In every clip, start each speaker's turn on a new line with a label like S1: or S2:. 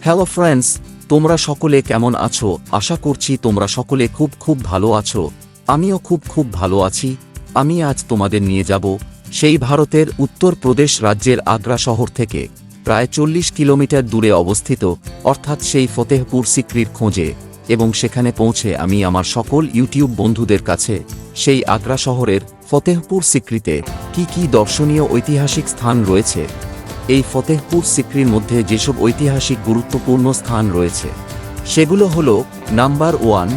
S1: Hello friends, তোমরা সকলে কেমন আছো? আশা করছি তোমরা সকলে খুব ভালো আছো। আমিও খুব ভালো আছি। আমি আজ তোমাদের নিয়ে যাব সেই ভারতের উত্তরপ্রদেশ রাজ্যের আগ্রা শহর থেকে প্রায় 40 কিলোমিটার দূরে অবস্থিত, অর্থাৎ সেই ফতেহপুর সিক্রির খোঁজে, এবং সেখানে পৌঁছে আমি আমার সকল ইউটিউব বন্ধুদের কাছে সেই আগ্রা শহরের ফতেহপুর সিক্রিতে কি দর্শনীয় ঐতিহাসিক স্থান রয়েছে, এই ফতেহপুর সিক্রির মধ্যে যেসব ঐতিহাসিক গুরুত্বপূর্ণ স্থান রয়েছে সেগুলো হলো নাম্বার 1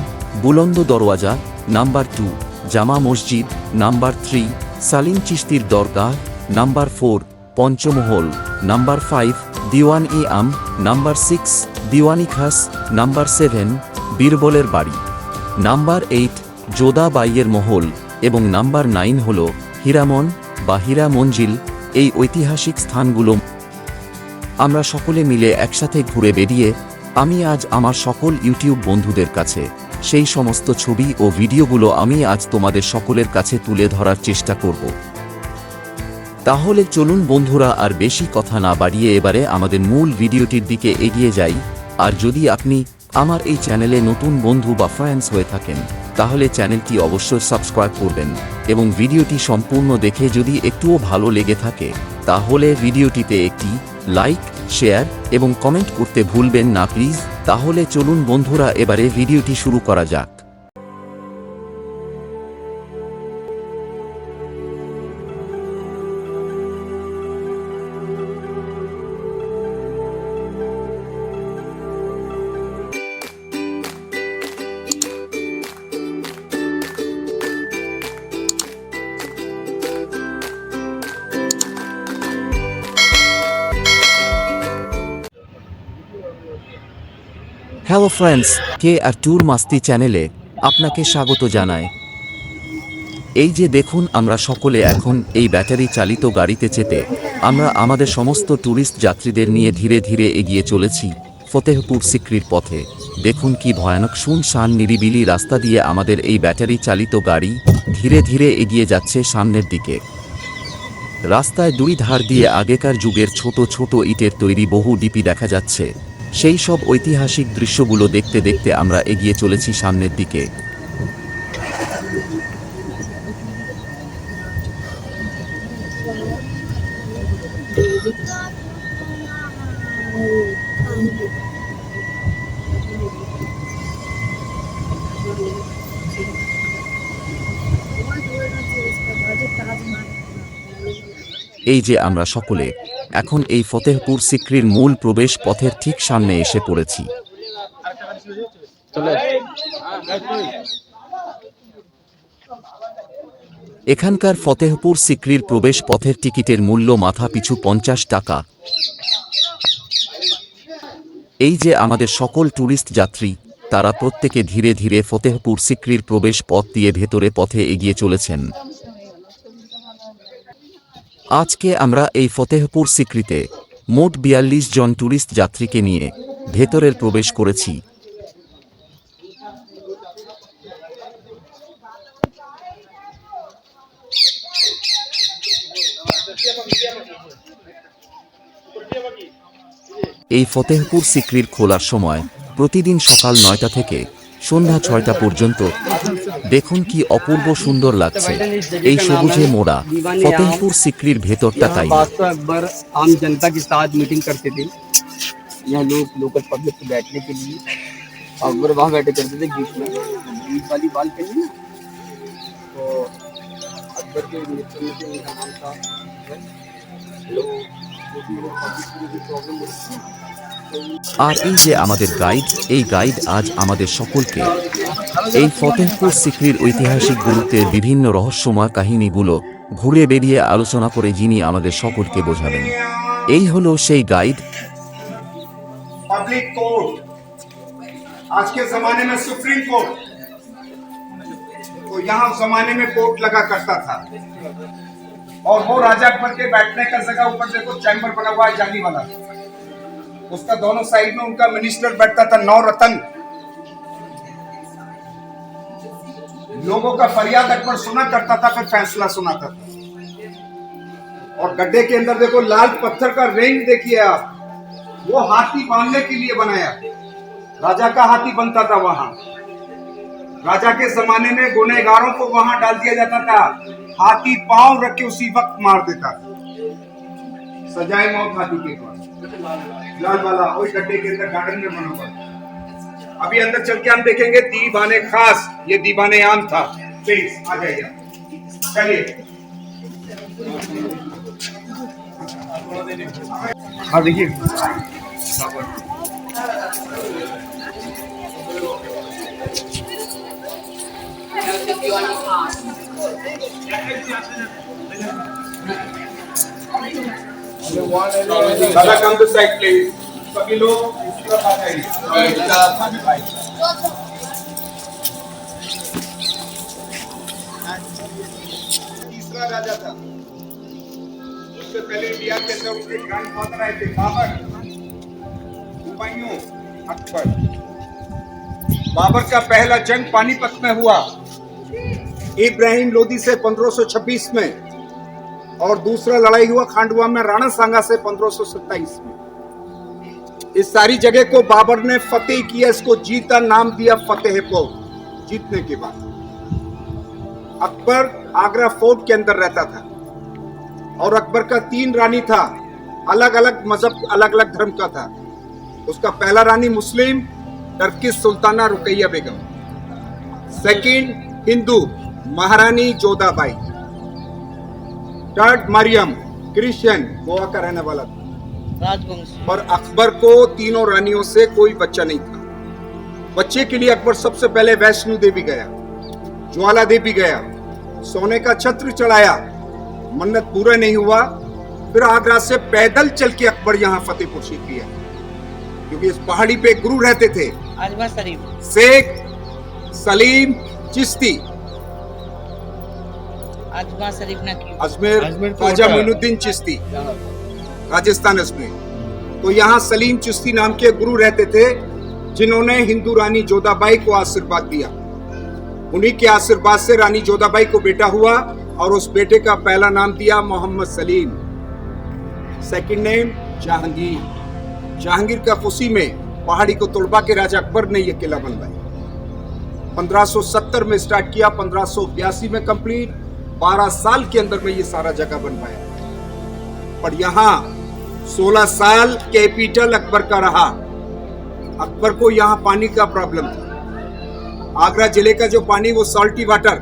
S1: বুলন্দ দরওয়াজা, নাম্বার 2 জামা মসজিদ, নাম্বার 3 সালিম চিশতির দরগাহ, নাম্বার 4 পঞ্চমহল, নাম্বার 5 দিওয়ান-ই আম, নাম্বার 6 দিওয়ানি খাস, নাম্বার 7 বীরবলের বাড়ি, নাম্বার 8 যোধা বাইয়ের মহল এবং নাম্বার 9 হল হীরামন বা হীরা মঞ্জিল। এই ঐতিহাসিক স্থানগুলো আমরা সকলে মিলে একসাথে ঘুরে বেরিয়ে আমি আজ আমার সকল ইউটিউব বন্ধুদের কাছে সেই সমস্ত ছবি ও ভিডিওগুলো আমি আজ তোমাদের সকলের কাছে তুলে ধরার চেষ্টা করব। তাহলে চলুন বন্ধুরা, আর বেশি কথা না বাড়িয়ে এবারে আমাদের মূল ভিডিওটির দিকে এগিয়ে যাই। আর যদি আপনি আমার এই চ্যানেলে নতুন বন্ধু বা ফ্রেন্ডস হয়ে থাকেন তাহলে চ্যানেলটি অবশ্যই সাবস্ক্রাইব করবেন, এবং ভিডিওটি সম্পূর্ণ দেখে যদি একটুও ভালো লেগে থাকে তাহলে ভিডিওটিতে একটি লাইক, শেয়ার এবং কমেন্ট করতে ভুলবেন না প্লিজ। তাহলে চলুন বন্ধুরা, এবারে ভিডিওটি শুরু করা যাক। হ্যালো ফ্রেন্ডস, কে আর ট্যুর মাস্তি চ্যানেলে আপনাকে স্বাগত জানায়। এই যে দেখুন, আমরা সকলে এখন এই ব্যাটারি চালিত গাড়িতে চেপে আমরা আমাদের সমস্ত ট্যুরিস্ট যাত্রীদের নিয়ে ধীরে ধীরে এগিয়ে চলেছি ফতেহপুর সিক্রির পথে। দেখুন কি ভয়ানক শুনশান নিরিবিলি রাস্তা দিয়ে আমাদের এই ব্যাটারি চালিত গাড়ি ধীরে ধীরে এগিয়ে যাচ্ছে সামনের দিকে। রাস্তায় দুই ধার দিয়ে আগেকার যুগের ছোট ছোট ইটের তৈরি বহু ডিপি দেখা যাচ্ছে। সেই সব ঐতিহাসিক দৃশ্যগুলো দেখতে দেখতে আমরা এগিয়ে চলেছি সামনের দিকে। এই যে আমরা সকলে এখন এই ফতেহপুর সিক্রির মূল প্রবেশ পথের ঠিক সামনে এসে পড়েছি। এখানকার ফতেহপুর সিক্রির প্রবেশ পথের টিকিটের মূল্য মাথা পিছু 50 টাকা। এই যে আমাদের সকল ট্যুরিস্ট যাত্রী, তারা প্রত্যেকে ধীরে ধীরে ফতেহপুর সিক্রির প্রবেশ পথ দিয়ে ভেতরে পথে এগিয়ে চলেছেন। আজকে আমরা এই ফতেহপুর সিক্রিতে মোট 42 জন ট্যুরিস্ট যাত্রীকে নিয়ে ভেতরের প্রবেশ করেছি। এই ফতেহপুর সিক্রির খোলার সময় প্রতিদিন সকাল 9টা থেকে সন্ধ্যা 6টা পর্যন্ত। দেখুন কি অপূর্ব সুন্দর লাগছে এই সবুজে মোড়া ফতেহপুর সিক্রির ভেতরটা। তাই
S2: आम जनता के साथ मीटिंग करते थे, यहाँ लोग लोकल पब्लिक को बैठने के लिए अकबर वहाँ बैठे करते थे बीच में, बीच वाली बालकनी ना, तो अकबर के नेतृत्व में उनका नाम था।
S1: আর এই যে আমাদের গাইড, এই গাইড আজ আমাদের সকলকে এই ফতেহপুর সিক্রির ঐতিহাসিক গুরুত্বের বিভিন্ন রহস্যময় কাহিনীগুলো ঘুরে বেরিয়ে আলোচনা করে যিনি আমাদের সকলকে বোঝাবেন। এই হলো সেই গাইড।
S3: पब्लिक कोर्ट आज के जमाने में सुप्रीम कोर्ट, तो यहाँ जमाने में कोर्ट लगा करता था, और वो राजा अकबर के बैठने का जगह ऊपर देखो चैम्बर बना हुआ है जाली वाला, उसका दोनों साइड में उनका मिनिस्टर बैठता था। 9 रतन लोगों का फरियाद अकबर सुना करता था, फिर फैसला सुनाता था। और गड्ढे के अंदर देखो लाल पत्थर का रेंज देखिए आप, वो हाथी बांधने के लिए बनाया। राजा का हाथी बनता था वहां। राजा के जमाने में गुनहगारों को वहां डाल दिया जाता था। हाथी पांव रख के उसी वक्त मार देता था। सजाए मौत हाथी के पास, लाल वाला वही गड्ढे के अंदर गार्डन में बना हुआ। अभी अंदर चल के हम देखेंगे दीवाने खास, ये दीवाने आम था। प्लीज आ जाइए, चलिए। हाँ देखिए, दादा कम टू साइड प्लीज। सभी लोग इस तरफ आ जाइए। तीसरा राजा था, उससे पहले इंडिया के अंदर उसके ग्रैंडफादर आए थे बाबर, हुमायूं, अकबर। बाबर का पहला जंग पानीपत में हुआ इब्राहिम लोदी से 1526 में, और दूसरा लड़ाई हुआ खांडवा में राणा सांगा से 1527 में। इस सारी जगह को बाबर ने फतेह किया, इसको जीता नाम दिया फतेहपुर। जीतने के बाद अकबर आगरा फोर्ट के अंदर रहता था, और अकबर का 3 रानी था, अलग अलग मजहब अलग अलग धर्म का था। उसका पहला रानी मुस्लिम टर्किश सुल्ताना रुकैया बेगम, सेकंड हिंदू महारानी जोधाबाई, थर्ड मरियम क्रिश्चियन गोवा का रहने वाला था राजवंश। और अकबर को तीनों रानियों से कोई बच्चा नहीं था। बच्चे के लिए अकबर सबसे पहले वैष्णो देवी गया, ज्वाला देवी गया, सोने का छत्र चढ़ाया, मन्नत पूरा नहीं हुआ। फिर आगरा से पैदल चल के अकबर यहाँ फतेहपुर सीकरी है, क्योंकि इस पहाड़ी पे गुरु रहते थे
S4: अजमेर शरीफ,
S3: शेख सलीम चिश्ती।
S4: अजमेर शरीफ ना की
S3: अजमेर ख्वाजा मोइनुद्दीन चिश्ती, राजस्थान अजमेर। तो यहाँ सलीम चिश्ती नाम के गुरु रहते थे, जिन्होंने हिंदू रानी जोधाबाई को आशीर्वाद दिया। उन्हीं के आशीर्वाद से रानी जोधाबाई को बेटा हुआ, और उस बेटे का पहला नाम दिया मोहम्मद सलीम, सेकंड नेम जहांगीर। जहांगीर का खुशी में पहाड़ी को तोड़वा के राजा अकबर ने यह किला बनवाया। 1570 में स्टार्ट किया, 1582 में कंप्लीट। 12 साल के अंदर में ये सारा जगह बनवाया। पर यहाँ 16 साल कैपिटल अकबर का रहा। अकबर को यहाँ पानी का प्रॉब्लम था। आगरा जिले का जो पानी वो सॉल्टी वाटर।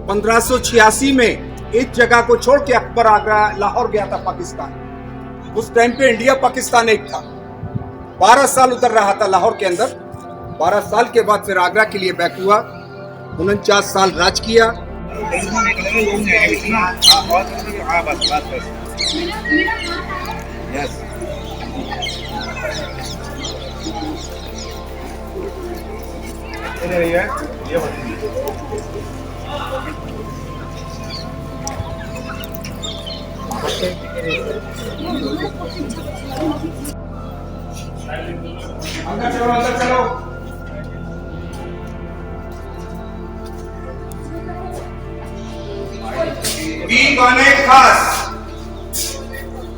S3: 1586 में इस जगह को छोड़ के अकबर आगरा लाहौर गया था पाकिस्तान। उस टाइम पे इंडिया पाकिस्तान एक था। 12 साल उतर रहा था लाहौर के अंदर। 12 साल के बाद फिर आगरा के लिए बैक हुआ। 49 साल राज किया। अंदर चलो, अंदर चलो। दीवाने खास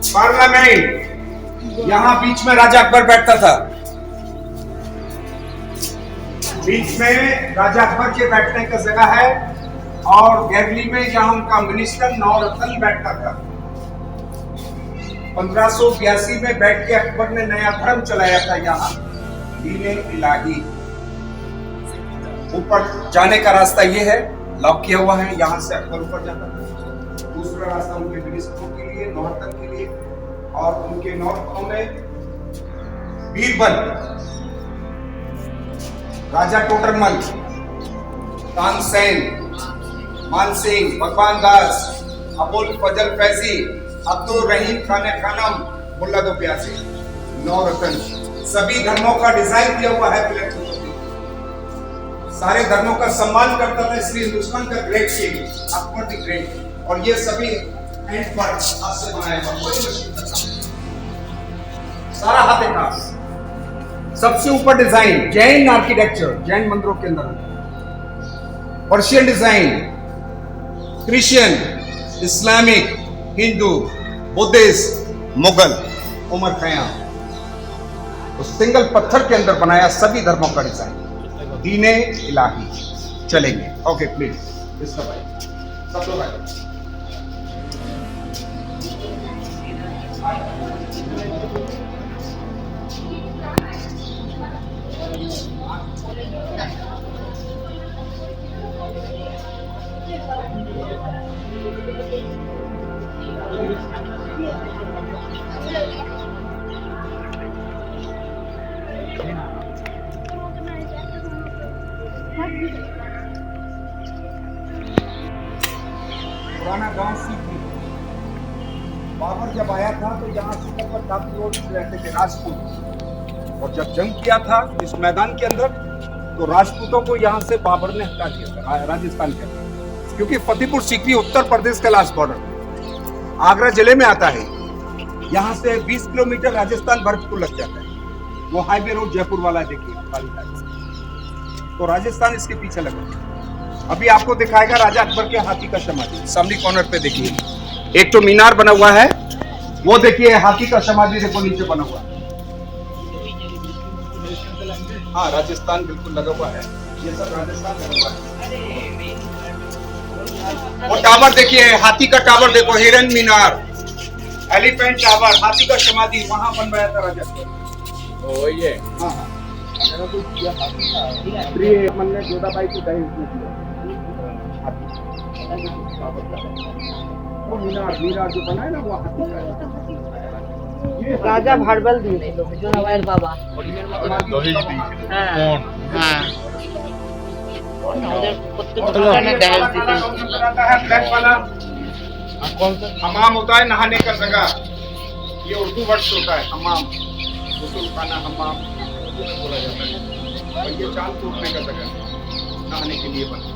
S3: पार्लियामेंट, यहाँ बीच में राजा अकबर बैठता था। बीच में राजा अकबर के बैठने का जगह है, और गैरली में यहाँ उनका मिनिस्टर नौरतन बैठता था। 1582 में बैठ के अकबर ने नया धर्म चलाया था यहाँ, दीने इलाही। ऊपर जाने का रास्ता ये है, लॉक किया हुआ है। यहाँ से अकबर ऊपर जाता था। दूसरा रास्ता उनके मिनिस्टरों के लिए, नौरतन के लिए, और उनके नौरतों में बीरबल, राजा टोडरमल, तानसेन, मानसिंह, भगवान दास, अबुल फजल फैजी, अब्दुल रहीम खान खानम, मुल्ला दो प्यासे, नौरतन। सभी धर्मों का डिजाइन दिया हुआ है प्लेटफॉर्म। सारे धर्मों का सम्मान करता था, इसलिए हिंदुस्तान का great king Akbar the great. और ये सभी हैंड पर हाथ से बनाया हुआ, कोई मशीन का काम, सारा हाथ है काम। सबसे ऊपर डिजाइन जैन आर्किटेक्चर, जैन मंदिरों के अंदर, Persian design, Christian, Islamic, Hindu, Buddhist, Mughal, Omar Khayyam. तो सिंगल पत्थर के अंदर बनाया सभी धर्मों का डिजाइन दीने इलाही। चलेंगे, ओके प्लीज इसका भाई सब लोग आए। पुराना गांव सीखी। बाबर जब आया था तो यहाँ से ऊपर काफी लोग रहते थे राजपूत, और जब जंग किया था इस मैदान के अंदर तो राजपूतों को यहाँ से बाबर ने हटा दिया था राजस्थान के अंदर, क्योंकि फतेहपुर सीकरी उत्तर प्रदेश का लास्ट बॉर्डर आगरा जिले में आता है। यहाँ से 20 किलोमीटर राजस्थान भरतपुर लग जाता है, वो हाईवे रोड जयपुर वाला देखिए, तो राजस्थान इसके पीछे लगा। अभी आपको दिखाएगा राजा अकबर के हाथी का समाधि, सामने कॉर्नर पे देखिए, एक तो मीनार बना हुआ है, वो देखिए हाथी का समाधि देखो नीचे बना हुआ है। हाँ राजस्थान बिल्कुल लगा हुआ है, ये सब राजस्थान लगा हुआ है। वो टावर देखिए, हाथी का टावर देखो, हिरन मीनार, एलिफेंट टावर, हाथी का समाधि वहां बनवाया था राजा अकबर। ये हाँ मन ने जोधाबाई को दहेज में दिया। वो मीनार जो बना है ना वो हाथी का है।
S4: राजा भाड़बल दिए जो नवायर बाबा। हाँ उधर कुत्ते ने दहेज दी थी।
S3: ब्लैक वाला हमाम होता है नहाने का जगह, ये उर्दू वर्ड होता है हमाम, गुस्ल खाना हमाम बोला जाता है, और ये चांद टूटने का जगह नहाने के लिए बना।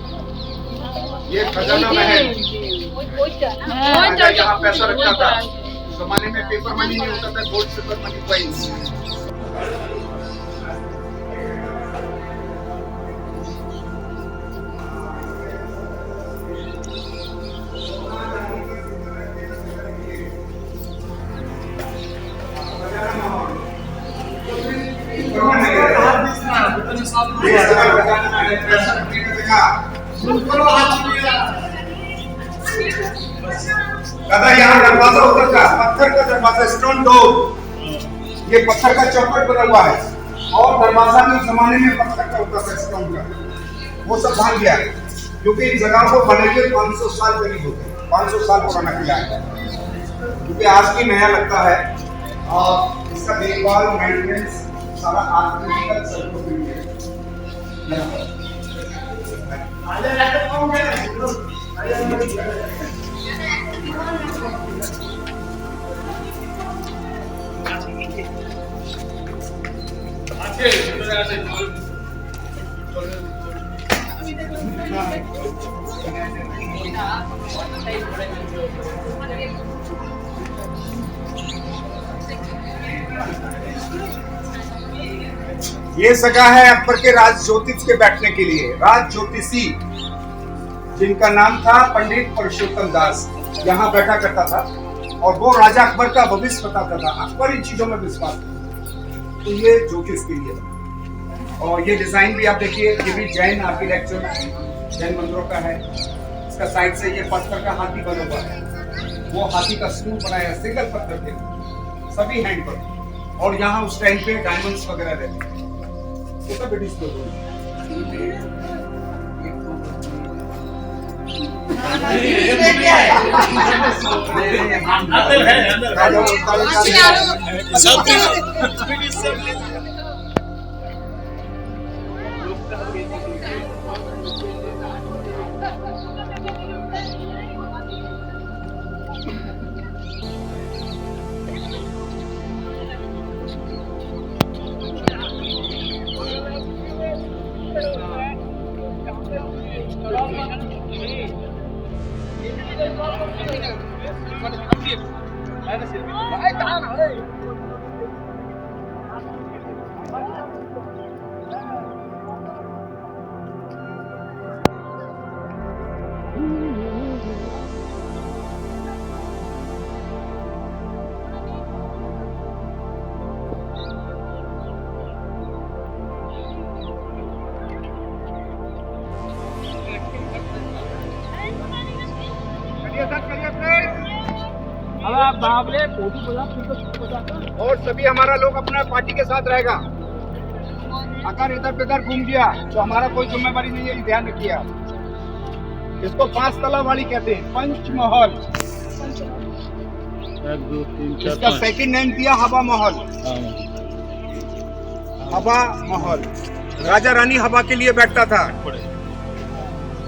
S3: ये खजाना महल, यहाँ पैसा रखा था, उस जमाने में पेपर मनी नहीं होता था, गोल्ड सिल्वर मनी कॉइंस। दादा यहाँ दरवाजा उधर का पत्थर का दरवाजा, स्टोन डोर, ये पत्थर का चौखट बना हुआ है, और दरवाजा भी उस जमाने में पत्थर का होता था स्टोन का, वो सब भाग गया क्योंकि इन जगह को बने हुए 500 साल करीब हो गए, 500 साल पुराना किला है, क्योंकि आज भी नया लगता है और इसका देखभाल मेंटेनेंस सारा आर्किटेक्चर सबको मिल ये जगह है अकबर के राज ज्योतिष के बैठने के लिए। राज ज्योतिषी जिनका नाम था पंडित परशुत्तम दास यहाँ बैठा करता था, और वो राजा अकबर का भविष्य बताता था। अकबर इन चीजों में विश्वास था, तो ये ज्योतिष के लिए। और ये डिजाइन भी आप देखिए, ये भी जैन आर्किटेक्चर, जैन मंदिरों का है। इसका साइड से ये पत्थर का हाथी बना हुआ है, वो हाथी का स्तूप बनाया सिंगल पत्थर के, सभी हैंड पर। और यहाँ उस टाइम पे डायमंड्स वगैरह रहते हैं, वो सब ब्रिटिश लोग। और सभी हमारा लोग अपना पार्टी के साथ रहेगा। अगर इधर उधर घूम गया तो हमारा कोई जिम्मेवारी नहीं है, ये ध्यान रखिए आप। इसको 5 तला वाली कहते हैं, पंचमहल।
S5: 1 2 3 4
S3: इसका सेकंड नेम दिया हवा महल। हवा महल, राजा रानी हवा के लिए बैठता था।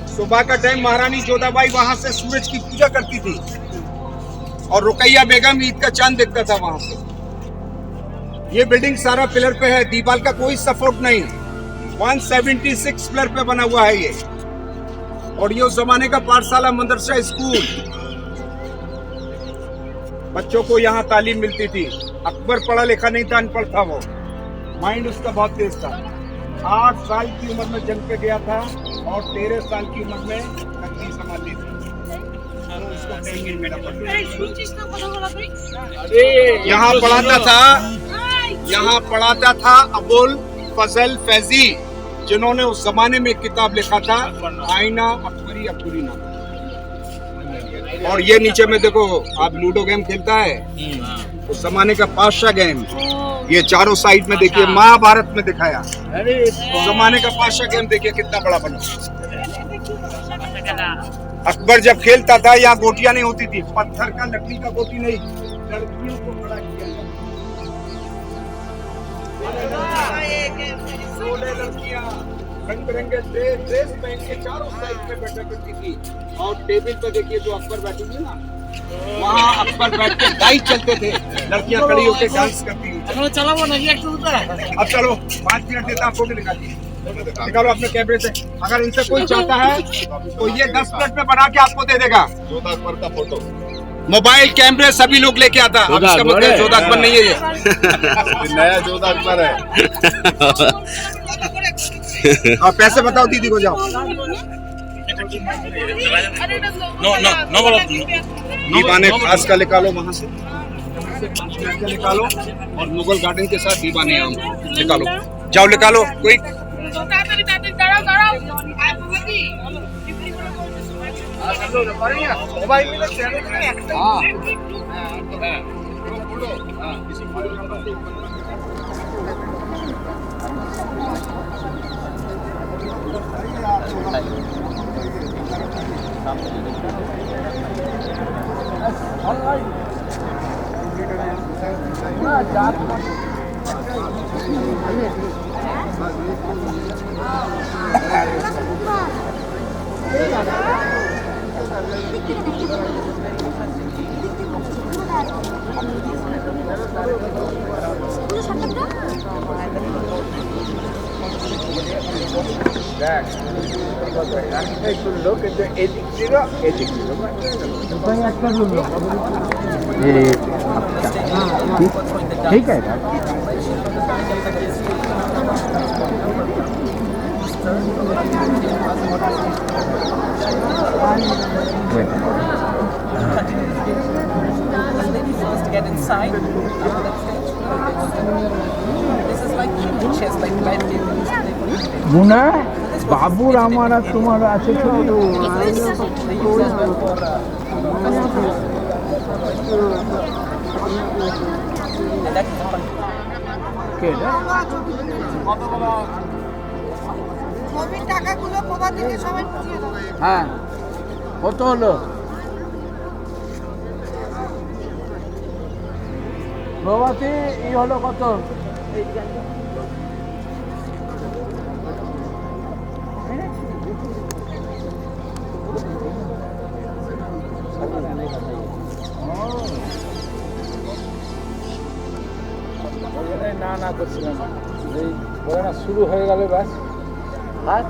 S3: सुबह का टाइम महारानी जोधाबाई वहां से सूरज की पूजा करती थी और रुकैया बेगम ईद का चांद देखता था वहां से। ये बिल्डिंग सारा पिलर पे है, दीवार का कोई सपोर्ट नहीं। 176 पिलर पे बना हुआ है ये। और ये उस जमाने का पाठशाला मदरसा स्कूल, बच्चों को यहाँ तालीम मिलती थी। अकबर पढ़ा लिखा नहीं था, अनपढ़ था वो, माइंड उसका बहुत तेज था। 8 साल की उम्र में जंग पे गया था और 13 साल की उम्र में नौकरी संभाली थी। उसको ट्रेनिंग मिला यहाँ पढ़ाता था अबुल फजल फैजी, जिन्होंने उस जमाने में किताब लिखा था आईना अकबरी अकबरी नाम। और ये नीचे में देखो, आप लूडो गेम खेलता है, उस जमाने का पादशाह गेम। ये चारों साइड में देखिए, महाभारत में दिखाया उस जमाने का पादशाह गेम। देखिए कितना बड़ा बना। अकबर जब खेलता था यहाँ गोटियां नहीं होती थी, पत्थर का, लकड़ी का गोटी नहीं, लड़कियों को खड़ा किया। 16 लड़कियां रंग बिरंगे ड्रेस पहन के चारों साइड में बैठा करती थी। और टेबल पे देखिए जो अकबर बैठी थी ना, वहाँ अकबर बैठ के डाइस चलते थे, लड़कियां खड़ी होकर डांस करती थी। अब चलो 5 मिनट देता, फोटो निकालो अपने कैमरे से। अगर इनसे कोई चाहता है तो ये 10 मिनट में बना के आपको दे देगा। जोधा अकबर का फोटो, मोबाइल कैमरे सभी लोग लेके आता। अब इसका मतलब जोधा अकबर नहीं है, ये नया जोधा अकबर है। आप पैसे बताओ दीदी को, जाओ। दीवाने खास का निकालो वहाँ से, निकालो। और मुगल गार्डन के साथ दीवाने आम निकालो, जाओ निकालो। कोई ठीक है।
S6: First get inside. This is like chest, like light
S5: মুনা বাবুর আমার আর তোমার আছে ছোট হ্যাঁ কত হলো প্রভাতী ই হলো কত না না করছিলাম এই বলে না শুরু হয়ে গেল ব্যাস কাজ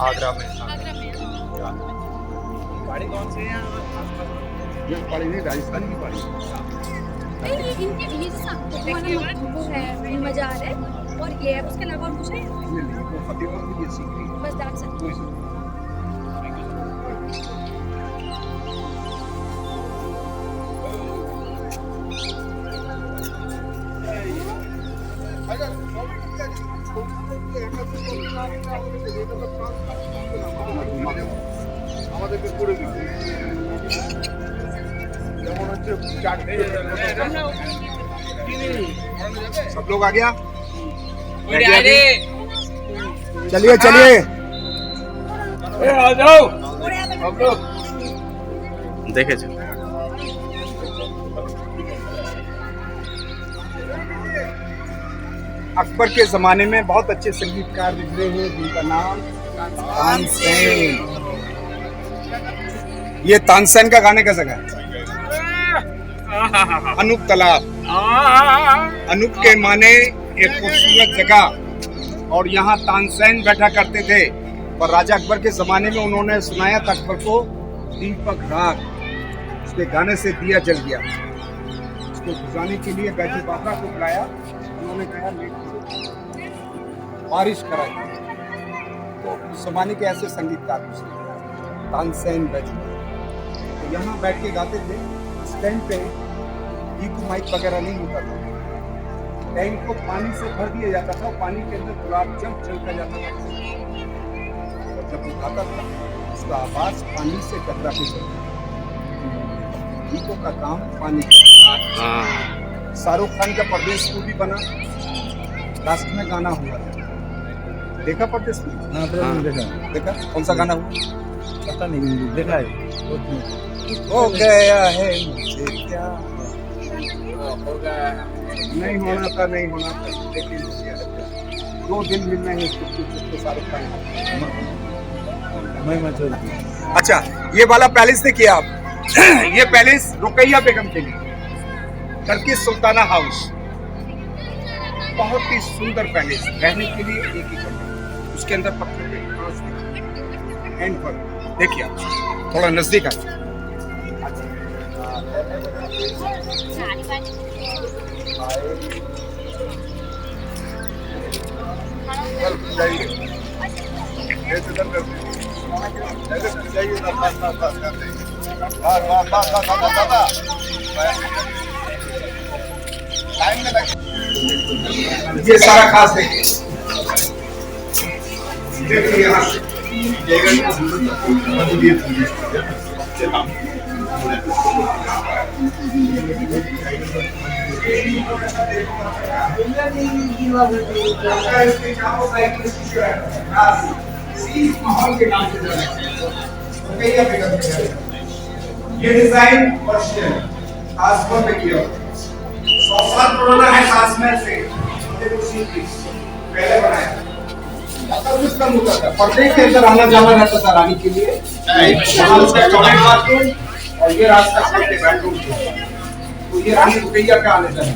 S6: आगरा में
S5: गाड़ी कौन सी है
S3: ये पढ़ी नहीं, राजस्थान की पढ़ी।
S7: नहीं ये जो सामने वो है मजार है और ये है, उसके अलावा और कुछ है?
S3: वो फतेहपुर में ये सीख रही है।
S7: बस दैट्स इट।
S3: कोई सी- আমাদেরকে করে দিচ্ছে যেমন হচ্ছে চারটে सब लोग आ गया चलिए चलिए
S1: দেখেছেন
S3: अकबर के जमाने में बहुत अच्छे संगीतकार गुजरे हैं जिनका नाम तानसेन। ये तानसेन का गाने का जगह है। अनूप तालाब, अनूप के माने एक खूबसूरत जगह, और यहाँ तानसेन बैठा करते थे। और राजा अकबर के जमाने में उन्होंने सुनाया था अकबर को दीपक राग, उसके गाने से दिया जल गया। उसको बुझाने के लिए बैठी बाबा को बुलाया, उन्होंने कहा बारिश कराई। तो उस जमाने के ऐसे संगीतकार तानसेन बैठे, तो यहाँ बैठ के गाते थे। उस टाइम पे इको माइक वगैरह नहीं होता था, टैंक को पानी से भर दिया जाता था, पानी के अंदर गुलाब जल चलता जाता था, और जब वो गाता था उसका आवाज पानी से टकरा के चलता था। गीतों का काम पानी का। शाहरुख खान का परदेश मूवी बना, लास्ट में गाना हुआ, देखा परदेश में? देखा कौन सा गाना हुआ?
S5: पता नहीं, देखा है
S3: हो गया है मुझे क्या, नहीं होना था, नहीं होना था, लेकिन हो गया है। 2 दिन मिलना है इसको शाहरुख खान। अच्छा, ये वाला पैलेस देखिए आप। ये पैलेस रुकैया बेगम के लिए, टर्की सुल्ताना हाउस, बहुत ही सुंदर पैलेस, रहने के लिए एक ही कमरा, उसके अंदर पत्थर के एंड पर देखिए आप, थोड़ा नजदीक आ। ये सारा खास देखिए, देखिए यहाँ से माहौल के नाम से जाना रुकैया बेगम के घर। ये डिजाइन पर्शियन ताजमहल में किया हुआ, 100 साल पुराना है, ताजमहल से पहले बनाया। कम होता था, पर्दे के अंदर आना जाना रहता था रानी के लिए, और ये रास्ता बेडरूम, तो ये रानी रुकैया का आने जाने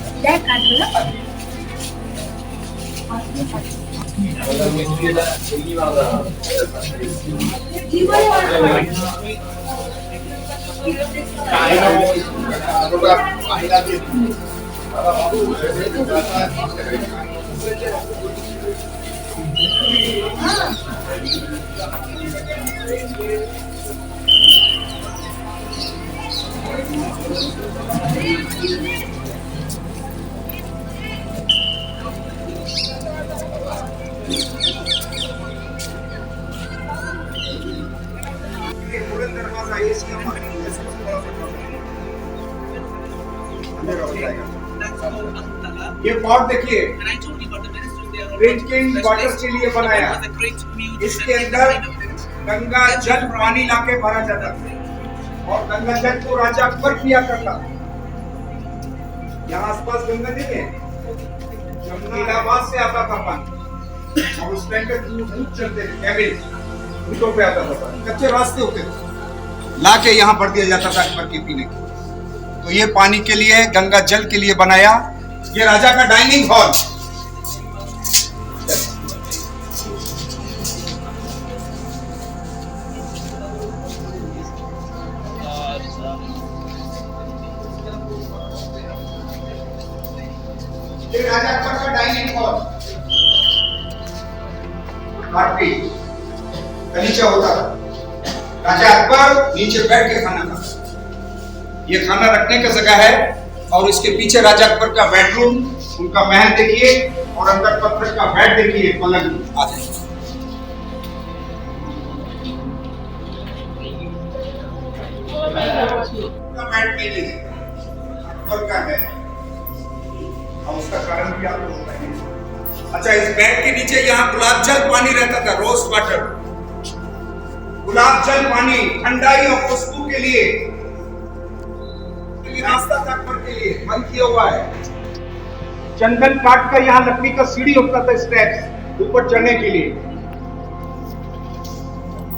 S3: दरवाजा ये पॉट देखिए, ड्रिंकिंग वाटर के लिए बनाया। इसके अंदर गंगा जल पानी लाके भरा जाता था, और गंगा जल को राजा अकबर पिया करता था। यहाँ आसपास गंगा नहीं है, इलाहाबाद से आता था पानी, और उस टाइम पे दूध चलते थे, कैबिन दूधों पे आता था, कच्चे रास्ते होते थे, लाके यहाँ भर दिया जाता था अकबर के पीने के। तो ये पानी के लिए, गंगा जल के लिए बनाया। ये राजा का डाइनिंग हॉल, ये राजा अकबर का डाइनिंग हॉल, काटरी नीचे होता था। राजा अकबर नीचे बैठ के खाना खाता। ये खाना रखने का जगह है और इसके पीछे राजा अकबर का बेडरूम, उनका महल देखिए और अंदर पत्थर का बेड देखिए, पलंग आ जाइए। बेड नहीं लेंगे, अकबर का है और उसका कारण भी आपको बताएंगे। अच्छा, इस बेड के नीचे यहाँ गुलाब जल पानी रहता था, रोज वाटर, गुलाब जल पानी ठंडाई और खुशबू के लिए रास्ता था अकबर के लिए बंद किया हुआ है। चंदन काट का यहाँ लकड़ी का सीढ़ी होता था, स्टेप्स ऊपर चढ़ने के लिए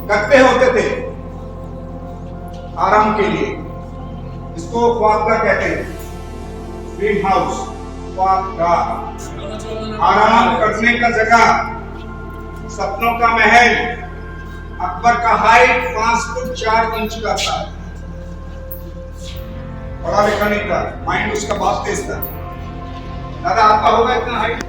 S3: गद्दे होते थे आराम के लिए। इसको ख्वाबगा कहते हैं, ड्रीम हाउस, ख्वाबगा, आराम करने का जगह, सपनों का महल। अकबर का हाइट 5 फुट 4 इंच का था, पढ़ा लिखा नहीं था, माइंड उसका बहुत तेज था। दादा आपका होगा इतना हाइट?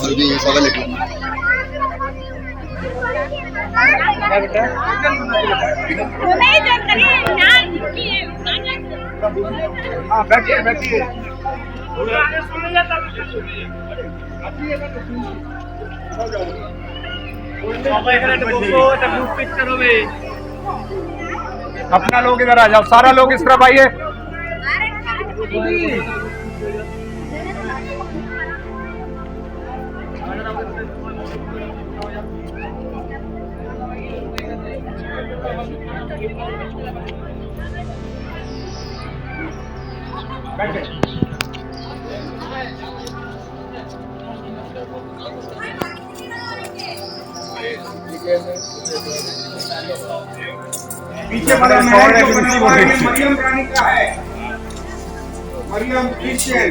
S3: और भी सवाल लिख लो। हाँ बैठिए बैठिए। अपना लोग इधर आ जाओ, सारा लोग इस तरफ आइए। पीछे वाला महल जो बना हुआ है मरियम रानी का है, मरियम क्रिश्चियन।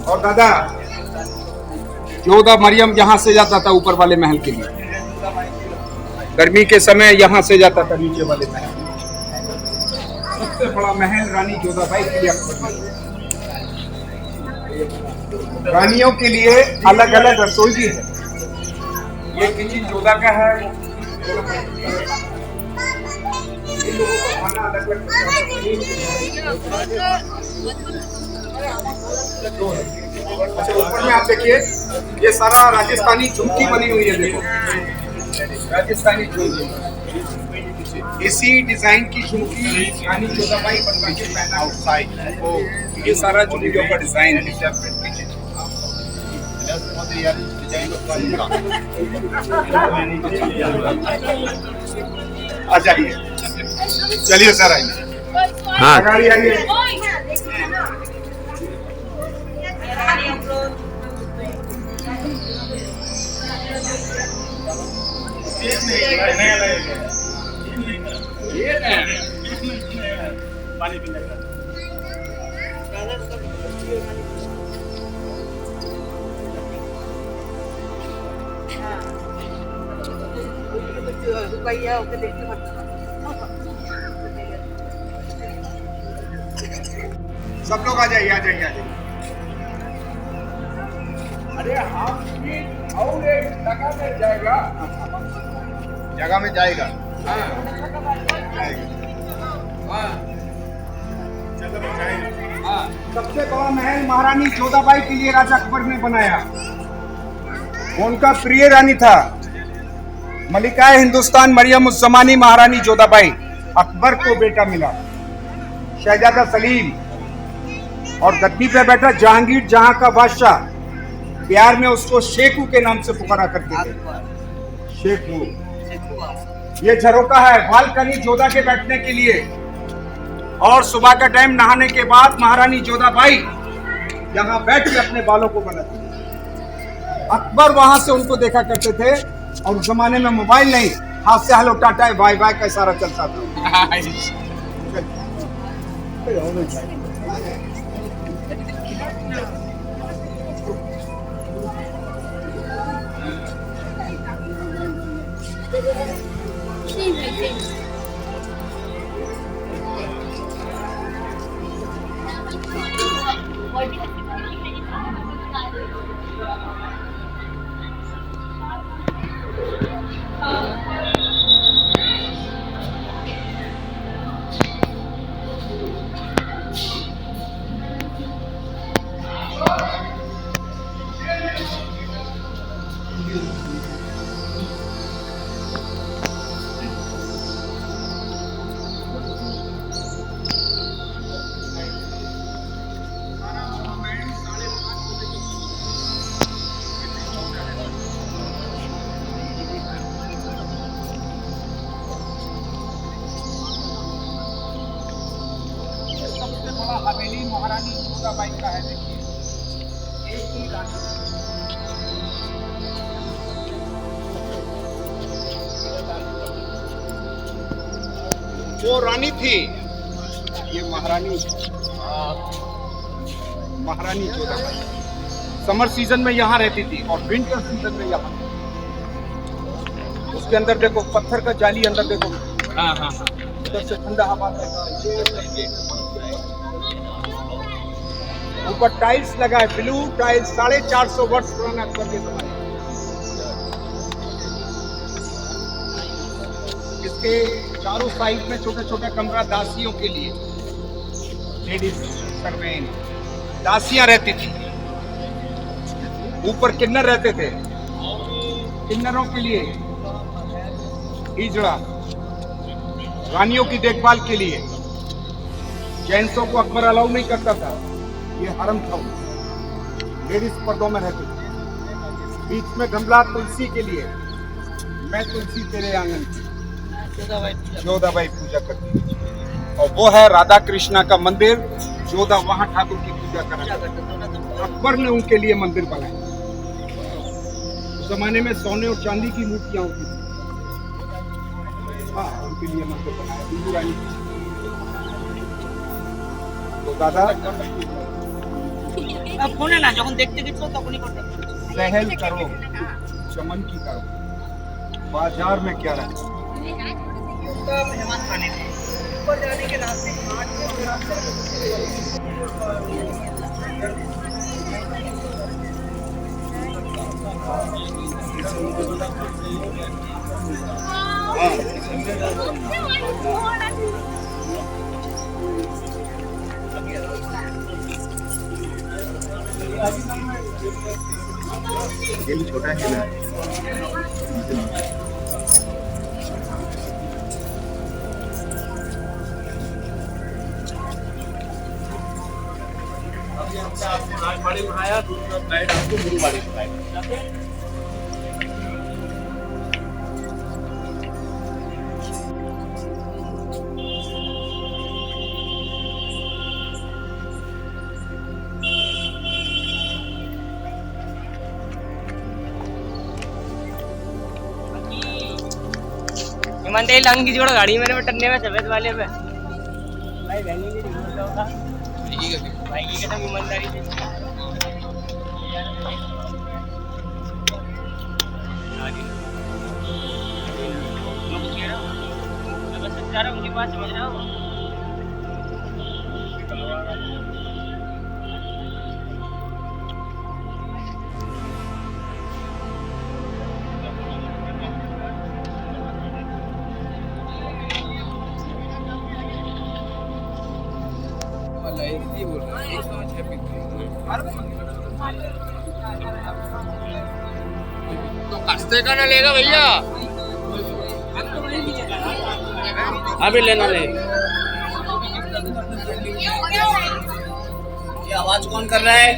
S3: और दादा 14 मरियम यहाँ से जाता था ऊपर वाले महल के लिए, गर्मी के समय यहाँ से जाता था नीचे वाले महल। सबसे बड़ा महल रानी जोधाबाई के लिए रानियों के लिए अलग अलग रसोई भी है। ये किचन जोधा का है, इन लोगों को खाना अलग अलग। अच्छा ऊपर में आप देखिए, ये सारा राजस्थानी झुमकी बनी हुई है। देखो राजस्थानी झुमकी, इसी डिजाइन की झुमकी रानी जोधाबाई बनवा के पहना आउटसाइड। ये सारा झुमकियों का डिजाइन है। आ जाइए, चलिए सर आइए। हाँ गाड़ी आइए। पानी पीने का सब लोग आ जाइए, आ जाइए, आ जाइए। अरे हाफ मीट और एक जगह में जाएगा, जगह में जाएगा। हाँ हाँ चलो जाएगा। हाँ सबसे बड़ा बड़ा महल महारानी जोधाबाई के लिए राजा अकबर ने बनाया। वो उनका प्रिय रानी था। मलिकाए हिंदुस्तान मरियम उस जमानी महारानी जोधाबाई, अकबर को बेटा मिला शहजादा सलीम, और गद्दी पे बैठा जहांगीर जहां का बादशाह। प्यार में उसको शेखू के नाम से पुकारा करते थे, शेखू। ये झरोका है बालकनी जोधा के बैठने के लिए, और सुबह का टाइम नहाने के बाद महारानी जोधाबाई यहाँ बैठ के अपने बालों को बनाती थी। अकबर वहां से उनको देखा करते थे, और उस जमाने में मोबाइल नहीं, हाथ से हेलो टाटा बाय बाय का इशारा चलता था। हवेली महारानी जोधाबाई का है। देखिए एक ही रानी, वो रानी थी, ये महारानी जोधाबाई समर सीजन में यहाँ रहती थी और विंटर सीजन में यहाँ। उसके अंदर देखो पत्थर का जाली, अंदर देखो उधर से ठंडा हवा ऊपर टाइल्स लगा है, ब्लू टाइल्स, 450 वर्ष पुराना अकबर के जमाने। इसके चारों साइड में छोटे छोटे कमरा दासियों के लिए, लेडीज सर्वेंट, दासियां रहती थी। ऊपर किन्नर रहते थे, किन्नरों के लिए हिजड़ा, रानियों की देखभाल के लिए। जेंट्सों को अकबर अलाउ नहीं करता था, ये हरम था। लेडीज पर्दों में रहती थी। बीच में गमला तुलसी के लिए, मैं तुलसी तेरे आंगन की, जोधाबाई पूजा करती थी। और वो है राधा कृष्णा का मंदिर, जोधा वहां ठाकुर की पूजा करा। अकबर ने उनके लिए मंदिर बनाया। उस जमाने में सोने और चांदी की मूर्तियां होती थी। हाँ, उनके लिए मंदिर बनाया बीबी रानी। तो दादा
S6: ফোনে না যখন দেখতে গেছো তখনই করতে
S3: सहल करो, चमन की करो, बाजार में क्या रखा।
S6: मेहमान खाने ऊपर जाने के रास्ते घाट
S3: ये भी छोटा है ना।
S4: ईमानदारी लंग की जोड़ गाड़ी मेरे में टन्ने में सफेद वाले पे भाई वैली नहीं होगा भाई की कसम ईमानदारी से उनके पास समझ रहा हूँ। तो खस्ते का ना लेगा भैया, अभी लेना ले। ये आवाज कौन कर रहा है?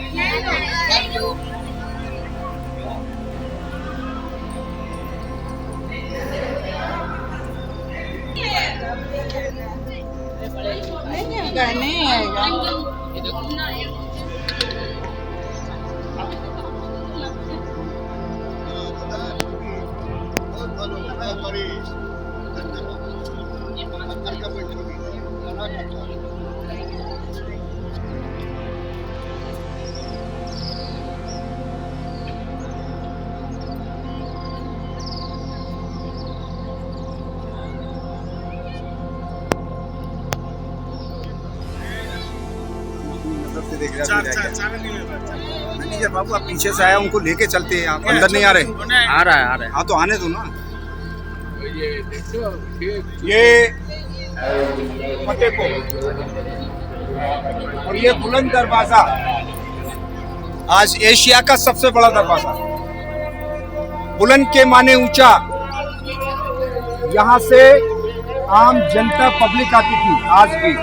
S3: मैनेजर बाबू आप पीछे से आया, उनको लेके चलते हैं, आप अंदर नहीं आ रहे?
S4: आ रहा है।
S3: हाँ तो आने दो ना। ये फतेहपुर और ये बुलंद दरवाजा, आज एशिया का सबसे बड़ा दरवाजा। बुलंद के माने ऊंचा। यहाँ से आम जनता पब्लिक आती थी आज भी,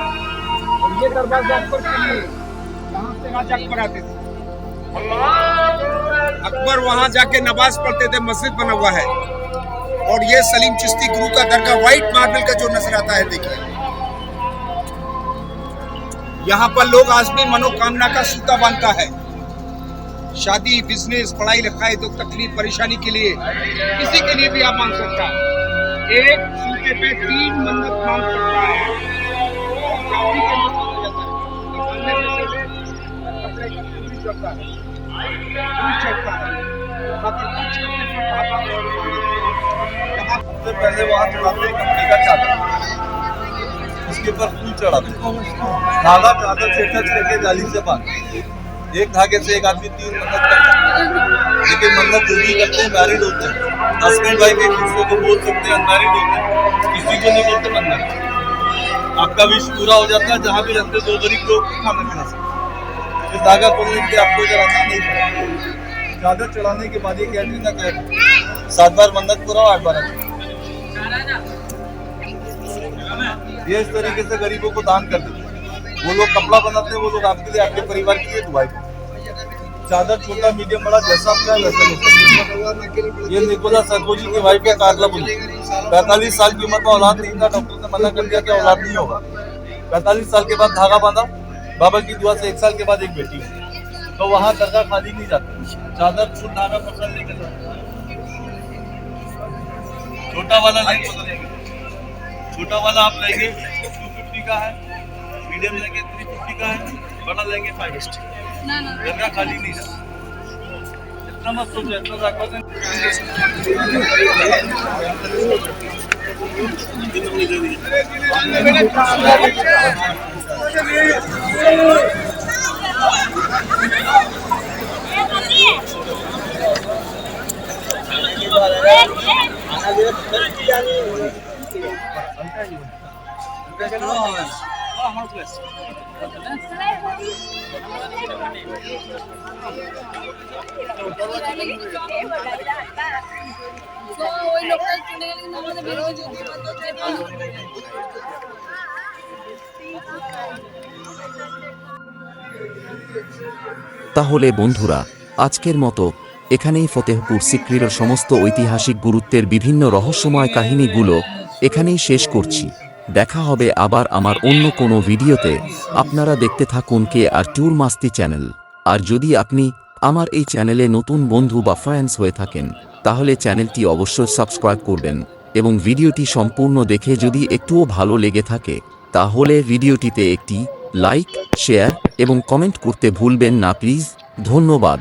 S3: और ये दरवाजा अकबर के लिए, यहाँ से राजा अकबर आते थे। अकबर वहां जाके नमाज पढ़ते थे, मस्जिद बना हुआ है। और ये सलीम चिश्ती गुरु का दरगाह व्हाइट मार्बल का जो नजर आता है, देखिए यहाँ पर लोग आज भी मनोकामना का सूता बांधता है। शादी, बिजनेस, पढ़ाई लिखाई, दुख तकलीफ, परेशानी के लिए, किसी के लिए भी आप मांग सकता है। एक सूते पे 3 मन्नत मांग सकता है। शादी के मौसम हो जाता है, कपड़े का चूड़ी चढ़ता है, फूल चढ़ता है, बाकी कुछ करने से बाबा
S8: सबसे पहले वहाँ चढ़ाते कपड़े का चादर, उसके ऊपर फूल चढ़ाते, धागा चादर से टच करके जाली से बांधते। एक धागे से एक आदमी 3 मन्नत करता है। लेकिन मन्नत जो भी करते हैं मैरिड होते हैं, हस्बैंड वाइफ एक दूसरे को बोल सकते हैं, अनमैरिड होते हैं, किसी को नहीं बोलते मन्नत। आपका विश पूरा हो जाता है, जहाँ भी रहते 2 गरीब लोग खाना खिला सकते। इस धागा खोलने के आपको जरा आसान नहीं पड़ेगा। चादर चढ़ाने के बाद ये कैटरिंग का कह 7 बार मन्नत पूरा, 8 बार ये इस तरीके से गरीबों को दान कर देते हैं। वो लोग कपड़ा बनाते हैं, वो लोग आपके लिए, आपके परिवार के लिए दुआएं करते हैं। चादर छोटा, मीडियम, बड़ा, जैसा अपना वैसा लेते। ये निकोला सरकोजी की वाइफ है, कार्ला बुली, 45 साल की उम्र में औलाद नहीं था। डॉक्टर ने मना कर दिया कि औलाद नहीं होगा। 45 साल के बाद धागा बांधा, बाबा की दुआ से 1 साल के बाद एक बेटी हुई। तो वहाँ दरगाह खाली नहीं जाती, चादर फुल धागा पकड़ लेकर जाते। छोटा वाला लेंगे, छोटा वाला आप लेंगे 250 का है, मीडियम लेंगे 350 का है, बड़ा लेंगे 550। दरगाह खाली नहीं जाती। इतना मत सोचो, इतना ताकत
S1: তাহলে বন্ধুরা, আজকের মতো এখানেই ফতেহপুর সিক্রির সমস্ত ঐতিহাসিক গুরুত্বের বিভিন্ন রহস্যময় কাহিনীগুলো এখানেই শেষ করছি। দেখা হবে আবার আমার অন্য কোনো ভিডিওতে। আপনারা দেখতে থাকুন KR ট্যুর মাস্তি চ্যানেল। আর যদি আপনি আমার এই চ্যানেলে নতুন বন্ধু বা ফ্যান্স হয়ে থাকেন, তাহলে চ্যানেলটি অবশ্যই সাবস্ক্রাইব করবেন এবং ভিডিওটি সম্পূর্ণ দেখে যদি একটুও ভালো লেগে থাকে, তাহলে ভিডিওটিতে একটি লাইক, শেয়ার এবং কমেন্ট করতে ভুলবেন না প্লিজ। ধন্যবাদ।